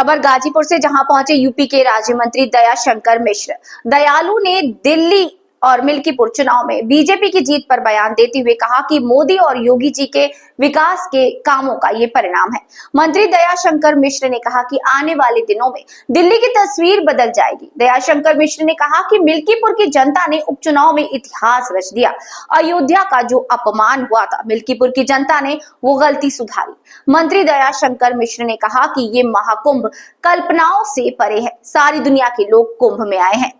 खबर गाजीपुर से, जहां पहुंचे यूपी के राज्य मंत्री दयाशंकर मिश्र। दयालु ने दिल्ली और मिल्कीपुर चुनाव में बीजेपी की जीत पर बयान देते हुए कहा कि मोदी और योगी जी के विकास के कामों का ये परिणाम है। मंत्री दयाशंकर मिश्र ने कहा कि आने वाले दिनों में दिल्ली की तस्वीर बदल जाएगी। दयाशंकर मिश्र ने कहा कि मिल्कीपुर की जनता ने उपचुनाव में इतिहास रच दिया। अयोध्या का जो अपमान हुआ था, मिल्कीपुर की जनता ने वो गलती सुधारी। मंत्री दयाशंकर मिश्र ने कहा कि ये महाकुंभ कल्पनाओं से परे है। सारी दुनिया के लोग कुंभ में आए हैं।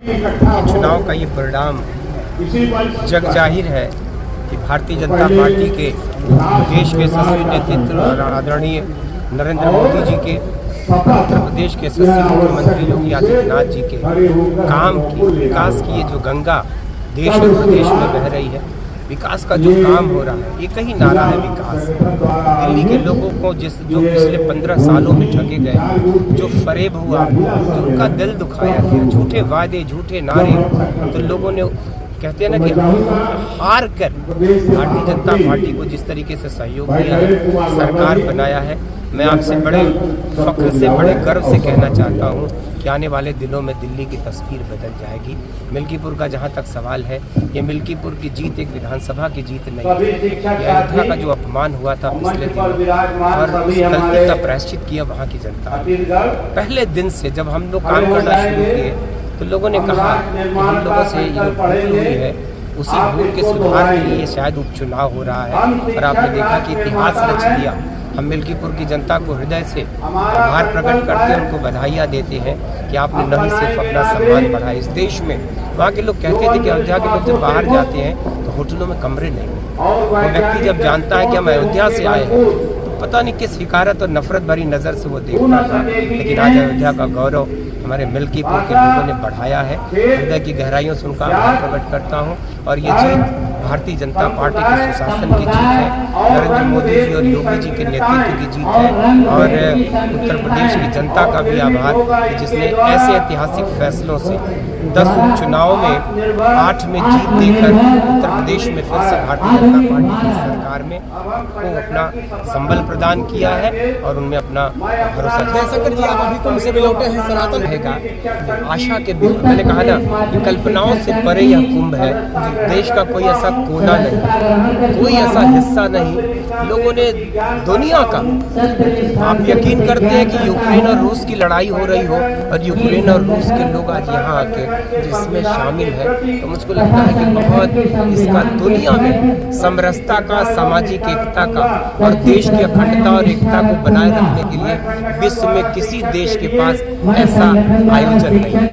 चुनाव का ये परिणाम जग जाहिर है कि भारतीय जनता पार्टी के देश के यशस्वी नेतृत्व आदरणीय नरेंद्र मोदी जी के, उत्तर प्रदेश के यशस्वी मुख्यमंत्री योगी आदित्यनाथ जी के काम की, विकास की ये जो गंगा देश और प्रदेश में बह रही है, विकास का जो काम हो रहा है, एक ही नारा है विकास। दिल्ली के लोगों को जो पिछले 15 सालों में ठगे गए, जो फरेब हुआ, जो उनका दिल दुखाया गया, झूठे वादे, झूठे नारे, तो लोगों ने कहते हैं ना कि हार कर भारतीय जनता पार्टी को जिस तरीके से सहयोग दिया है, सरकार बनाया है, मैं आपसे बड़े फख्र से, बड़े गर्व से कहना चाहता हूँ कि आने वाले दिनों में दिल्ली की तस्वीर बदल जाएगी। मिल्कीपुर का जहाँ तक सवाल है, ये मिल्कीपुर की जीत एक विधानसभा की जीत नहीं है। अयोध्या का जो अपमान हुआ था पिछले दिनों और उस गलती का प्रायश्चित किया वहाँ की जनता ने। पहले दिन से जब हम लोग काम करना शुरू किए तो लोगों ने कहा कि हम लोगों से जो भूल हुई है उसी भूल के सुधार के लिए शायद उपचुनाव हो रहा है। और आपने देखा कि इतिहास रच दिया। हम मिल्कीपुर की जनता को हृदय से आभार प्रकट करते हैं, उनको बधाइयाँ देते हैं कि आपने न सिर्फ अपना सम्मान बढ़ाया इस देश में। वहाँ के लोग कहते थे कि अयोध्या के लोग जब बाहर जाते हैं तो होटलों में कमरे नहीं। वो व्यक्ति जब जानता है कि हम अयोध्या से आए हैं तो पता नहीं किस हिकारत और नफरत भरी नज़र से वो देखता था। लेकिन आज अयोध्या का गौरव हमारे मिल्कीपुर के लोगों ने बढ़ाया है। हृदय की गहराइयों से उनका आभार प्रकट करता हूँ। और ये जीत भारतीय जनता पार्टी के सुशासन की जीत है, नरेंद्र मोदी जी और योगी जी के नेतृत्व की जीत है। और उत्तर प्रदेश की जनता का भी आभार कि जिसने ऐसे ऐतिहासिक फैसलों से 10 उपचुनावों में 8 में जीत देकर उत्तर प्रदेश में फिर से भारतीय जनता पार्टी की सरकार में को अपना संबल प्रदान किया है और उनमें अपना भरोसा। दयाशंकर जी, आप अभी कुंभ से भी लौटे हैं, सनातन रहेगा आशा के बिल्कुल। मैंने कहा ना कि कल्पनाओं से परे यह कुंभ है। देश का कोई ऐसा कोना नहीं, कोई ऐसा हिस्सा नहीं। लोगों ने दुनिया का, आप यकीन करते हैं कि यूक्रेन और रूस की लड़ाई हो रही हो और यूक्रेन और रूस के लोग आज यहाँ आके जिसमें शामिल है, तो मुझको लगता है कि बहुत इसका दुनिया में समरसता का, सामाजिक एकता का और देश की अखंडता और एकता को बनाए रखने के लिए विश्व में किसी देश के पास ऐसा आयोजन नहीं है।